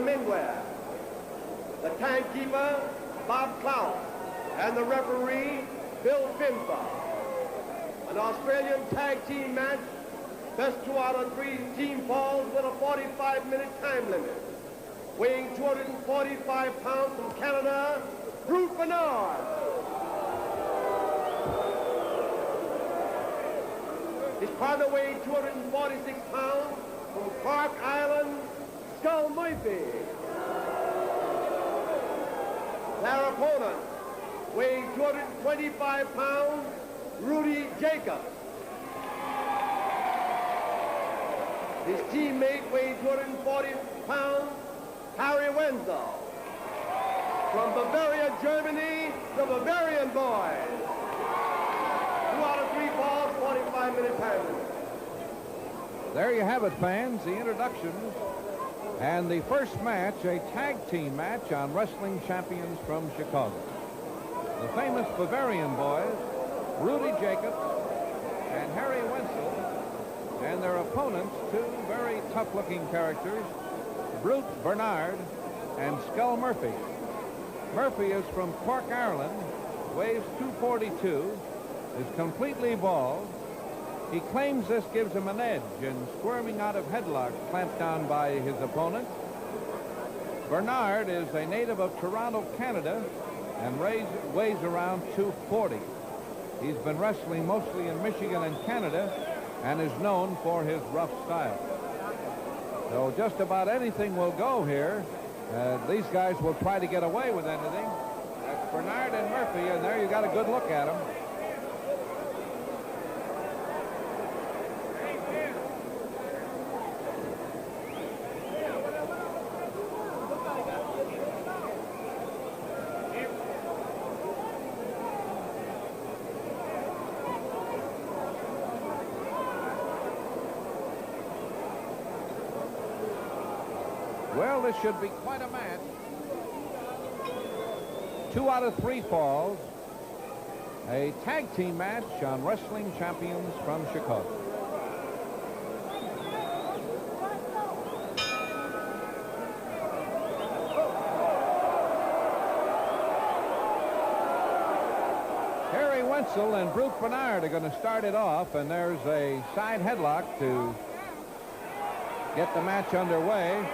Minware. The timekeeper, Bob Klaus, and the referee, Bill Finfa. An Australian tag team match, best 2 out of 3 team falls with a 45-minute time limit. Weighing 245 pounds from Canada, Brute Bernhard. His partner weighing 246 pounds from Clark Island, Skull Murphy. Their opponent, weighing 225 pounds, Rudy Jacobs. His teammate, weighing 240 pounds, Harry Wenzel. From Bavaria, Germany, the Bavarian boys. 2 out of 3 falls, 45-minute time limit. There you have it, fans, the introductions. And the first match, a tag team match on Wrestling Champions from Chicago. The famous Bavarian boys, Rudy Jacobs and Harry Wenzel, and their opponents, 2 very tough-looking characters, Brute Bernhard and Skull Murphy. Murphy is from Cork, Ireland, weighs 242, is completely bald. He claims this gives him an edge in squirming out of headlocks clamped down by his opponent. Berhard is a native of Toronto, Canada, and weighs around 240. He's been wrestling mostly in Michigan and Canada and is known for his rough style. So just about anything will go here. These guys will try to get away with anything. That's Bernhard and Murphy, and there you got a good look at them. Well, this should be quite a match. 2 out of 3 falls. A tag team match on Wrestling Champions from Chicago. Harry Wenzel and Brute Bernhard are going to start it off, and there's a side headlock to get the match underway.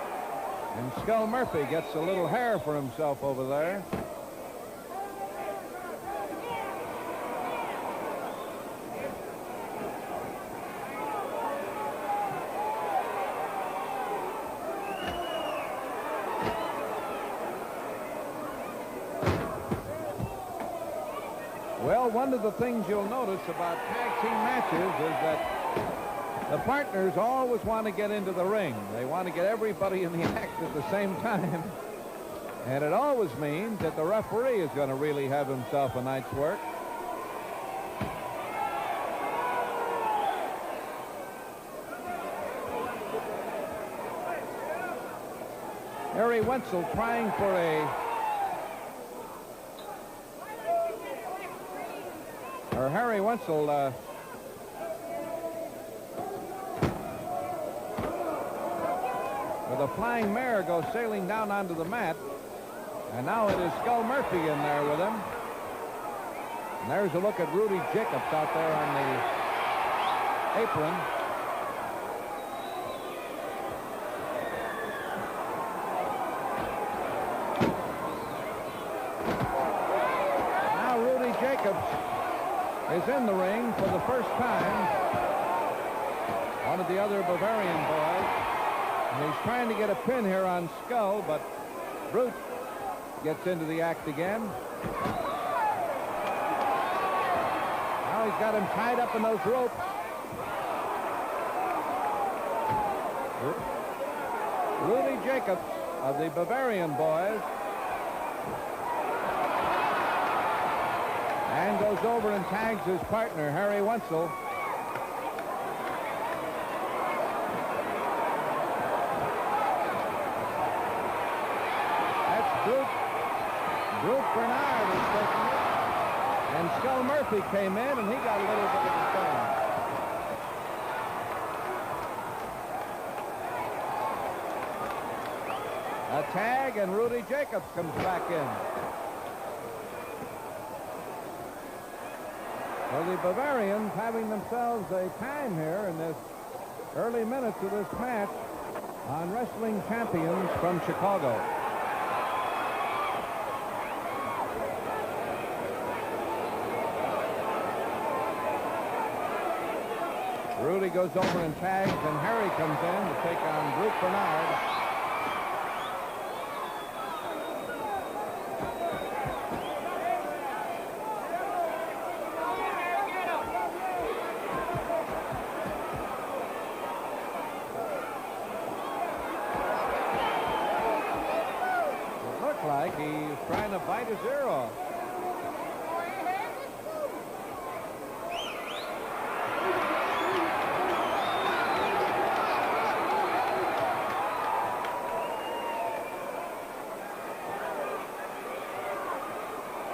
And Skull Murphy gets a little hair for himself over there. Well, one of the things you'll notice about tag team matches is that the partners always want to get into the ring. They want to get everybody in the act at the same time. And it always means that the referee is going to really have himself a night's work. Harry Wenzel trying for Harry Wenzel with a flying mare goes sailing down onto the mat. And now it is Skull Murphy in there with him. And there's a look at Rudy Jacobs out there on the apron. Now Rudy Jacobs is in the ring for the first time. One of the other Bavarian boys. And he's trying to get a pin here on Skull, but Brute gets into the act again. Now he's got him tied up in those ropes. Rudy Jacobs of the Bavarian boys. And goes over and tags his partner, Harry Wenzel. Brute Bernhard is taking it. And Skull Murphy came in, and he got a little bit of a turn. A tag, and Rudy Jacobs comes back in. So the Bavarians having themselves a time here in this early minutes of this match on Wrestling Champions from Chicago. Rudy goes over and tags, and Harry comes in to take on Brute Bernhard. It looked like he's trying to bite his ear off.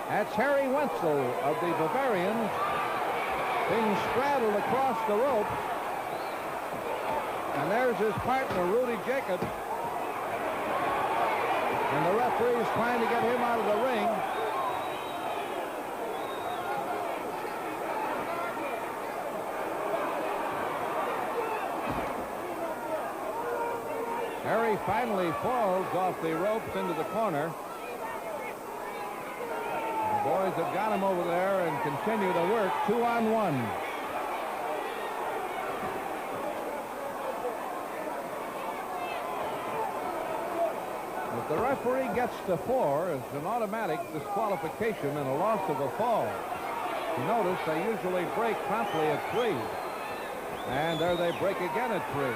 That's Harry Wenzel of the Bavarians being straddled across the ropes. And there's his partner, Rudy Jacobs. And the referee is trying to get him out of the ring. Harry finally falls off the ropes into the corner. The boys have got him over there and continue to work 2-on-1. If the referee gets to 4, it's an automatic disqualification and a loss of a fall. You notice they usually break promptly at 3. And there they break again at 3.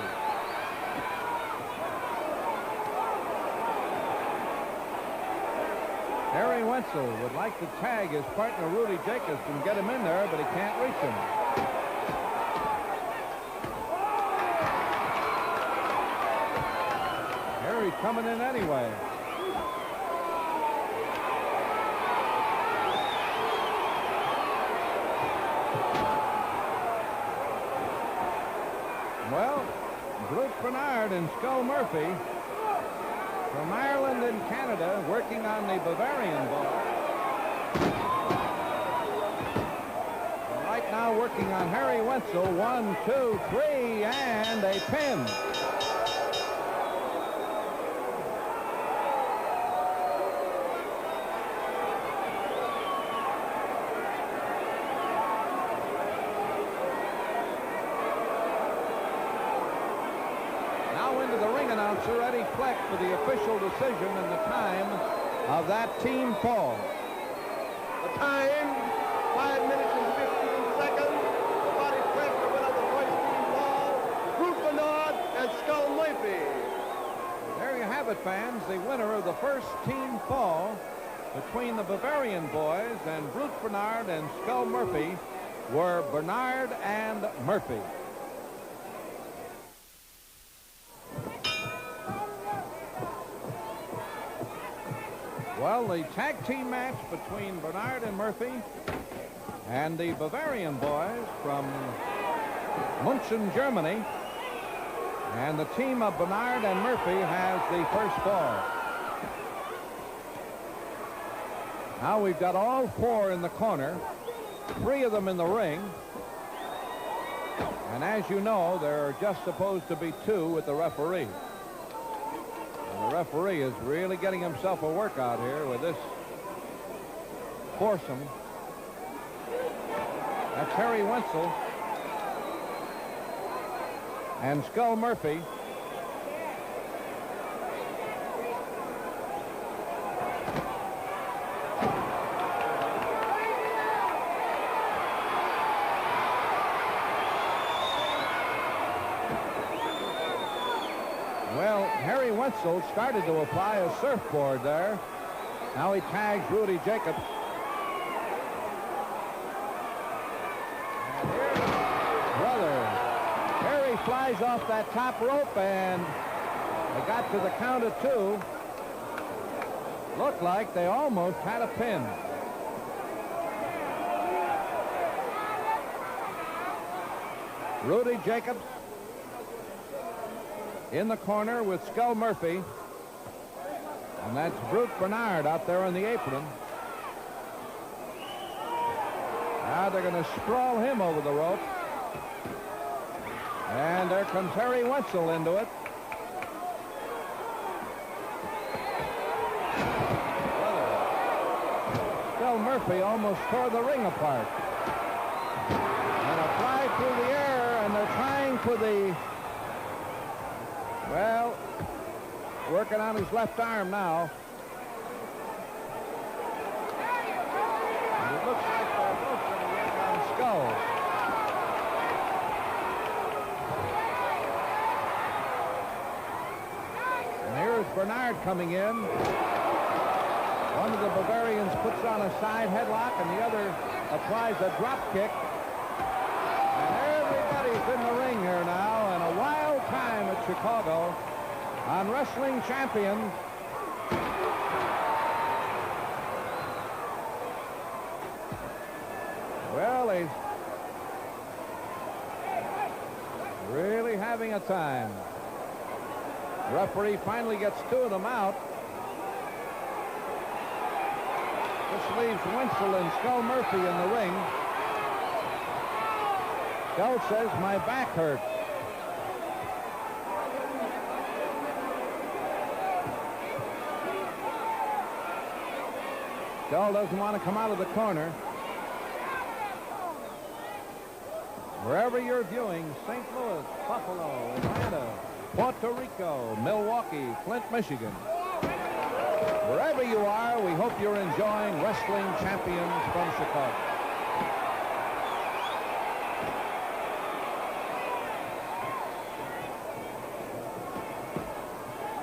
Harry Wenzel would like to tag his partner Rudy Jacobs and get him in there, but he can't reach him. Harry's coming in anyway. Well, Brute Bernhard and Skull Murphy from Ireland and Canada working on the Bavarian ball. And right now working on Harry Wenzel. 1, 2, 3, and a pin. Announcer Eddie Fleck for the official decision and the time of that team fall. The time, 5 minutes and 15 seconds. The body pressure went on the first team fall. Brute Bernhard and Skull Murphy. There you have it, fans. The winner of the first team fall between the Bavarian boys and Brute Bernhard and Skull Murphy were Bernhard and Murphy. Well, the tag team match between Bernhard and Murphy and the Bavarian boys from München, Germany. And the team of Bernhard and Murphy has the first fall. Now we've got all 4 in the corner, 3 of them in the ring. And as you know, there are just supposed to be 2 with the referee. The referee is really getting himself a workout here with this foursome. That's Harry Wenzel and Skull Murphy. Well, Harry Wenzel started to apply a surfboard there. Now he tags Rudy Jacobs. And here's brother. Harry flies off that top rope, and they got to the count of 2. Looked like they almost had a pin. Rudy Jacobs in the corner with Skull Murphy. And that's Brute Bernhard out there on the apron. Now they're going to sprawl him over the rope. And there comes Harry Wenzel into it. Bill Murphy almost tore the ring apart. And a fly through the air, and they're trying for the, well, working on his left arm now. And it looks like they're both going to work on Skull. And here's Bernhard coming in. One of the Bavarians puts on a side headlock, and the other applies a drop kick. And everybody's in the ring here now, and a wild time at Chicago on Wrestling Champions. Well, he's really having a time. The referee finally gets two of them out. This leaves Wenzel and Skull Murphy in the ring. Skull says, my back hurts. Skull doesn't want to come out of the corner. Wherever you're viewing, St. Louis, Buffalo, Atlanta, Puerto Rico, Milwaukee, Flint, Michigan. Wherever you are, we hope you're enjoying Wrestling Champions from Chicago.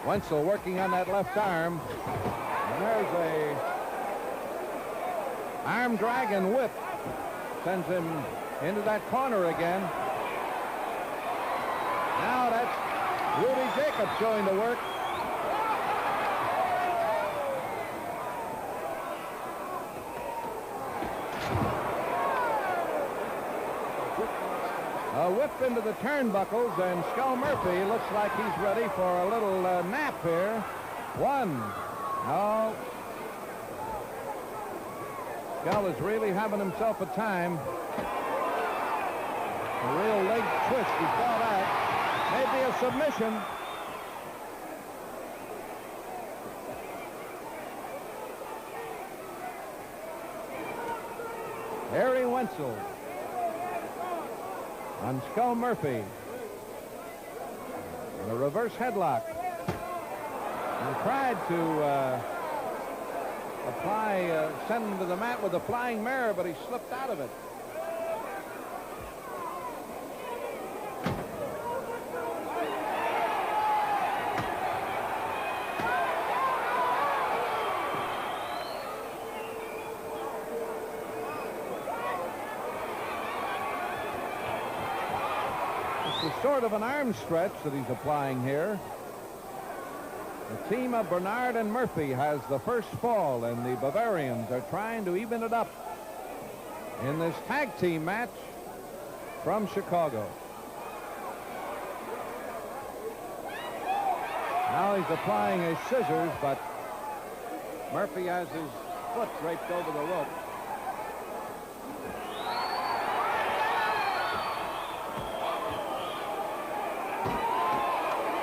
Wenzel working on that left arm. And there's a arm drag and whip. Sends him into that corner again. Now that's Rudy Jacobs going to work. A whip into the turnbuckles, and Skull Murphy looks like he's ready for a little nap here. One. No. Skull is really having himself a time. A real leg twist. He saw that. Maybe a submission. Harry Wenzel on Skull Murphy. And a reverse headlock. He tried to send him to the mat with a flying mirror, but he slipped out of it. It's sort of an arm stretch that he's applying here. The team of Bernhard and Murphy has the first fall, and the Bavarians are trying to even it up in this tag team match from Chicago. Now he's applying a scissors, but Murphy has his foot draped over the rope.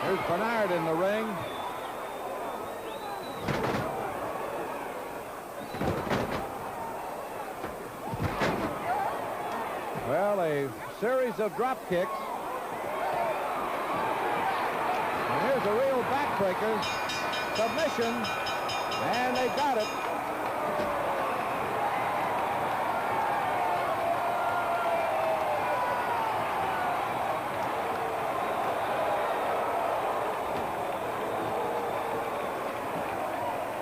Here's Bernhard in the ring. Well, a series of drop kicks. And here's a real backbreaker. Submission. And they got it.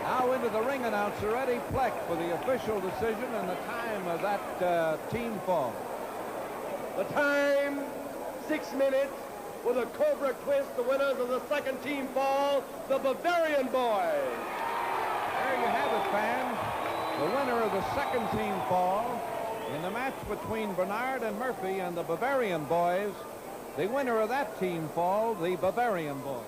Now into the ring announcer, Eddie Pleck, for the official decision and the time of that team fall. The time, 6 minutes, with a Cobra twist. The winners of the second team fall, the Bavarian boys. There you have it, fans. The winner of the second team fall in the match between Bernhard and Murphy and the Bavarian boys. The winner of that team fall, the Bavarian boys.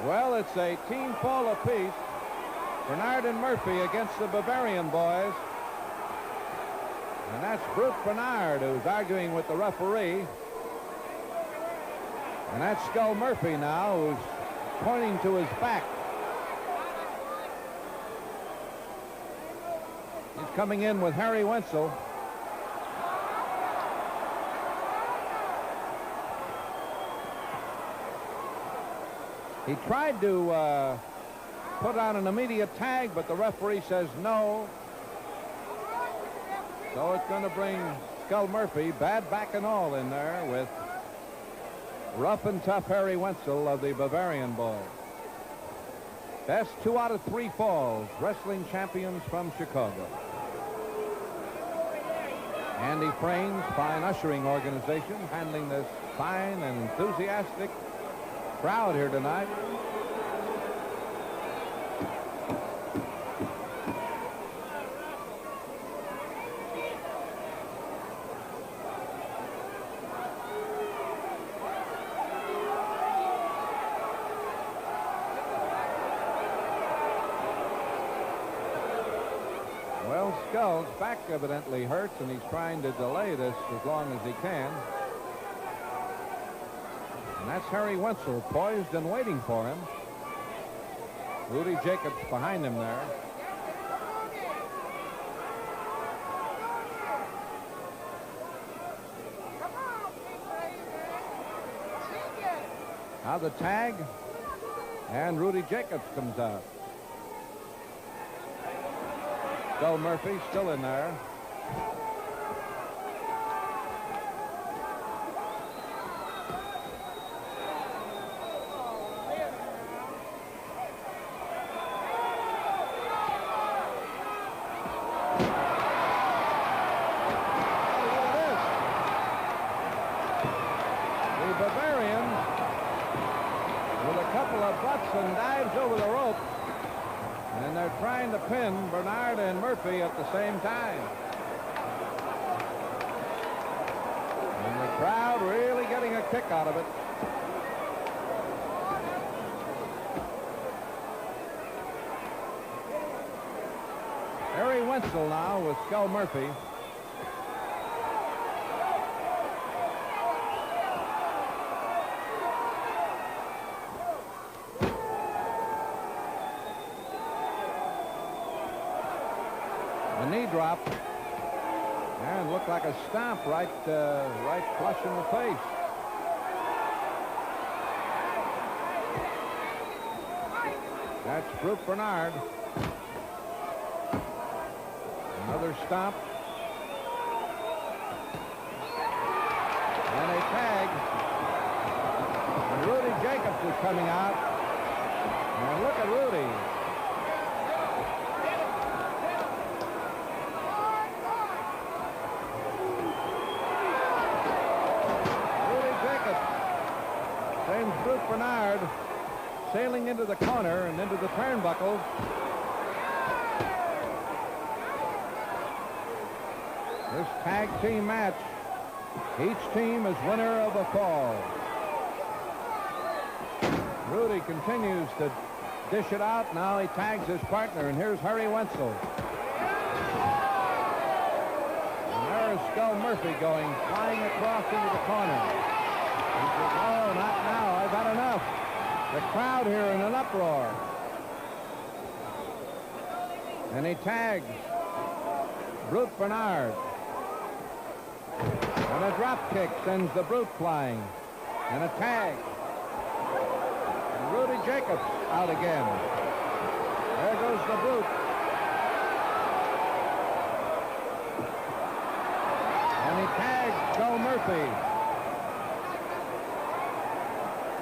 Well, it's a team fall apiece. Bernhard and Murphy against the Bavarian boys. And that's Brute Bernhard who's arguing with the referee. And that's Skull Murphy now who's pointing to his back. He's coming in with Harry Wenzel. He tried to put on an immediate tag, but the referee says no. So it's going to bring Skull Murphy, bad back and all, in there with rough and tough Harry Wenzel of the Bavarian boys. Best 2 out of 3 falls, wrestling champions from Chicago. Andy Frain's fine ushering organization handling this fine and enthusiastic crowd here tonight. Well, Skull's back evidently hurts, and he's trying to delay this as long as he can. And that's Harry Wenzel poised and waiting for him. Rudy Jacobs behind him there. Now the tag, and Rudy Jacobs comes out. Skull Murphy still in there. And dives over the rope, and they're trying to pin Bernhard and Murphy at the same time. And the crowd really getting a kick out of it. Harry Wenzel now with Skull Murphy. Drop and looked like a stomp right flush in the face. That's Brute Bernhard. Another stomp and a tag. And Rudy Jacobs is coming out, and look at Rudy. Brute Bernhard sailing into the corner and into the turnbuckle. This tag team match, each team is winner of a fall. Rudy continues to dish it out. Now he tags his partner, and here's Harry Wenzel. And there's Skull Murphy going flying across into the corner. He says, "Oh, not now. I've had enough." The crowd here in an uproar. And he tags Brute Bernhard. And a drop kick sends the Brute flying. And a tag. And Rudy Jacobs out again. There goes the Brute. And he tags Joe Murphy.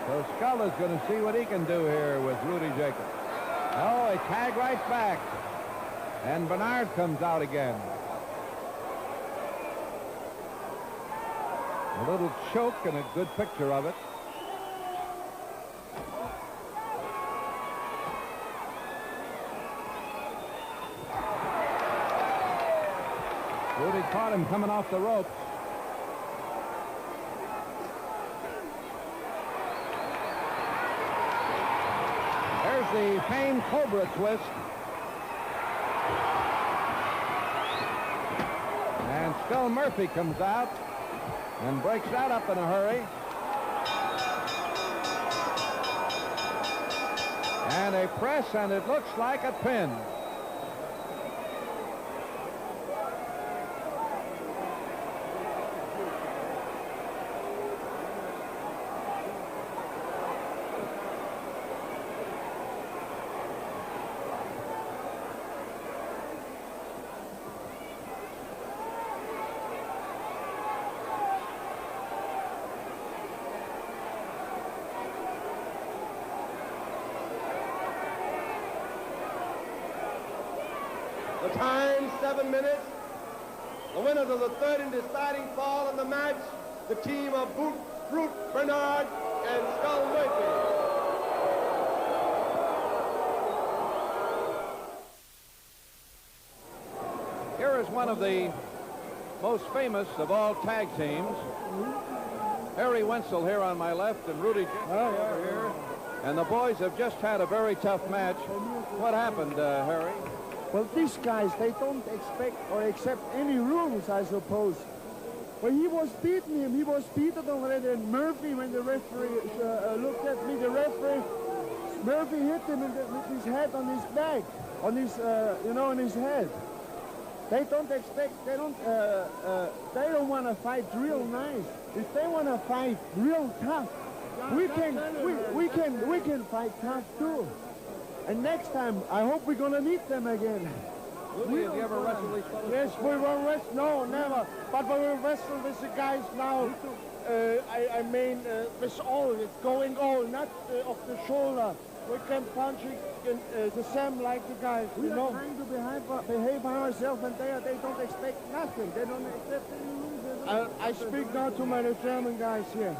So Skull is going to see what he can do here with Rudy Jacobs. Oh, a tag right back. And Bernhard comes out again. A little choke and a good picture of it. Rudy caught him coming off the ropes. the famed Cobra twist. And Skull Murphy comes out and breaks that up in a hurry. And a press, and it looks like a pin. The time, 7 minutes. The winners of the third and deciding fall in the match, the team of Brute Bernhard and Skull Murphy. Here is one of the most famous of all tag teams. Harry Wenzel here on my left and Rudy over here. And the boys have just had a very tough match. What happened, Harry? Well, these guys, they don't expect or accept any rules, I suppose. When he was beating him, he was beaten already. And Murphy, when the referee looked at me, the referee, Murphy hit him with his head on his back, on his, on his head. They don't expect, they don't want to fight real nice. If they want to fight real tough, we can fight tough too. And next time, I hope we're going to meet them again. Rudy, have you ever wrestled these fellows? Yes, we will wrestle. No, never. But we will wrestle with the guys now. I mean, with all, it's going all, not off the shoulder. We can punch the same like the guys. We are trying to behave ourselves, and they don't expect nothing. They don't accept any rules. I speak now to my German guys here.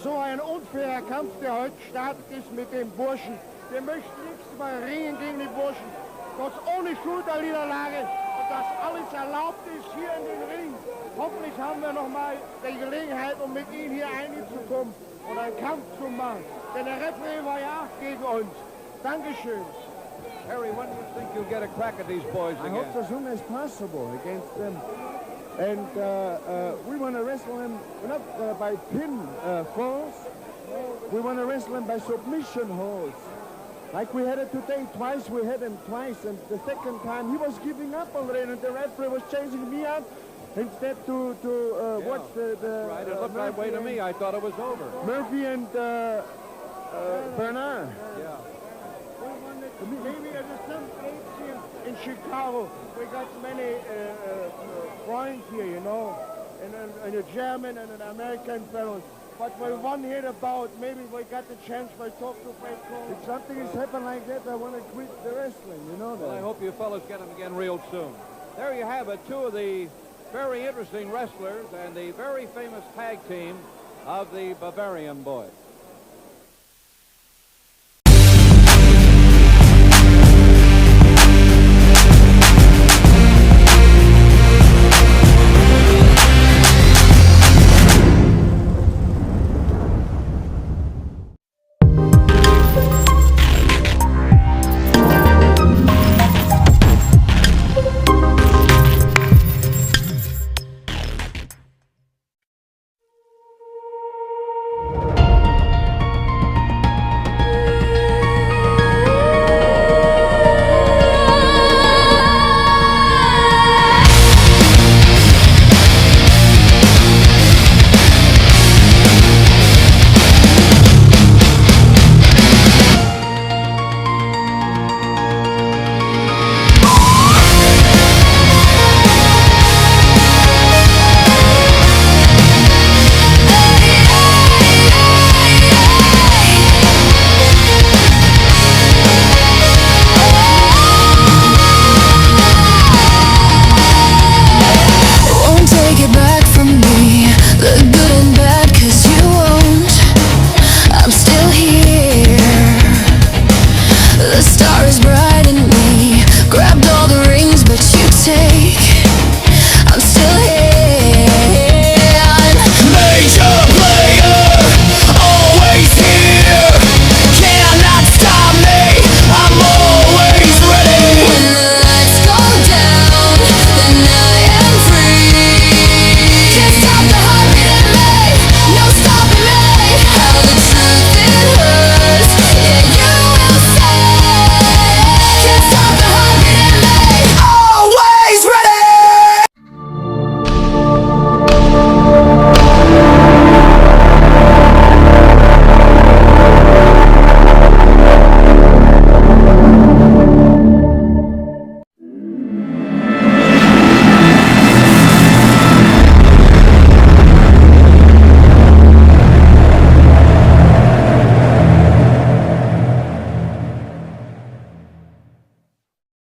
So ein unfairer Kampf, der heute startet ist mit dem Burschen. Wir möchten nichts mehr ringen gegen die Burschen. Trotz ohne Schulterniederlage und dass alles erlaubt ist hier in den Ring. Hoffentlich haben wir noch mal die Gelegenheit, um mit ihnen hier einzukommen und einen Kampf zu machen. Denn der Referee war ja auch gegen uns. Dankeschön. Harry, when do you think you'll get a crack at these boys again? I hope as soon as possible against them. And we want to wrestle them not by pin falls. We want to wrestle them by submission holds. Like we had it today, twice we had him twice, and the second time he was giving up already, and the referee was chasing me out instead to watch the right, it looked that way to me. I thought it was over. Murphy and Berhard. Yeah. Maybe at some place here in Chicago, we got many friends here, you know, and a German and an American fellows. But we won here about, maybe we got the chance by talk to Frank Cole. If something has happened like that, I want to quit the wrestling, you know that. Well, I hope you fellas get them again real soon. There you have it, two of the very interesting wrestlers and the very famous tag team of the Bavarian boys.